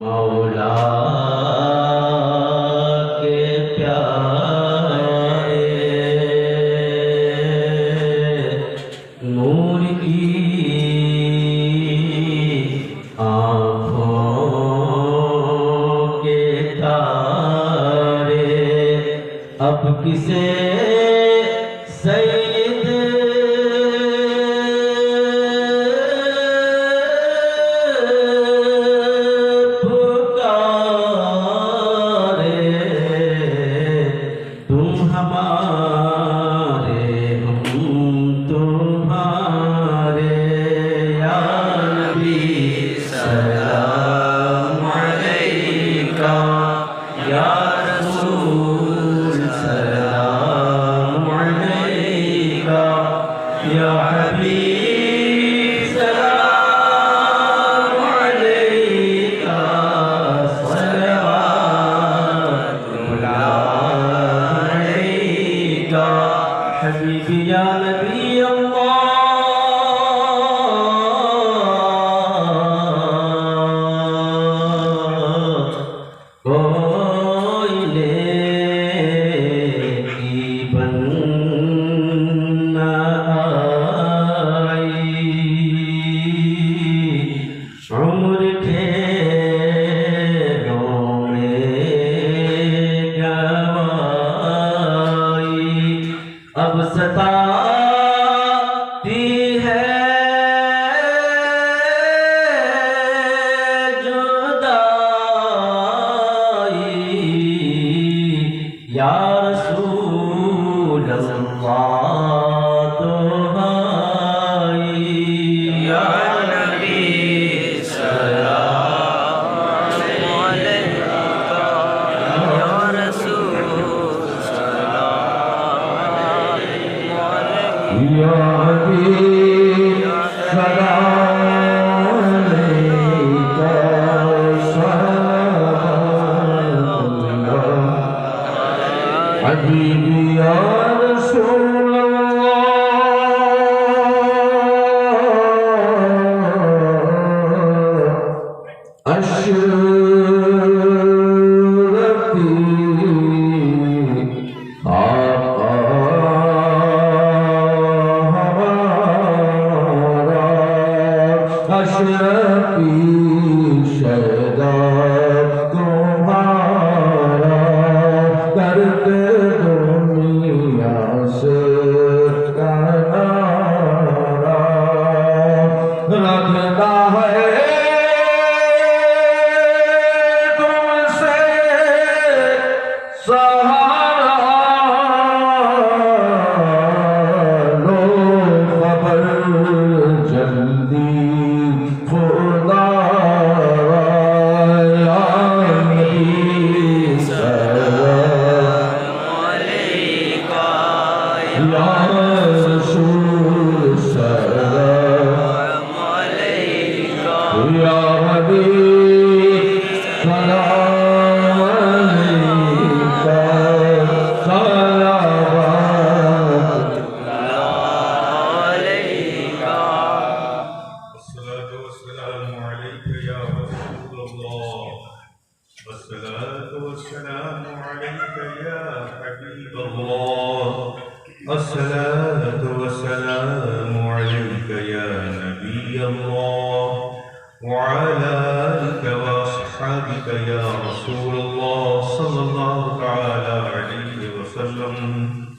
مولا کے پیارے نور کی آنکھوں کے تارے اب کسے سید حبیبی یا نبی اللہ کوئی نیکی بن نہ آئی عمر ٹھیروں میں گوائی اب ستاتی ہے جدائی یا رسول اللہ دعائی یا نبی سلام علیکہ یا رسول یا حبیب سلام علیکہ حبیبی یا رسول اللہ اشرفی اشرفی شہدا تمہارا کرتے دنیا سے کنارا رکھتا ہے تم سے سہارا لو خبر جلدی الصلاة والسلام عليك يا حبيب الله الصلاة والسلام عليك يا نبي الله وعلى آلك وأصحابك يا رسول الله صلى الله تعالى عليه وسلم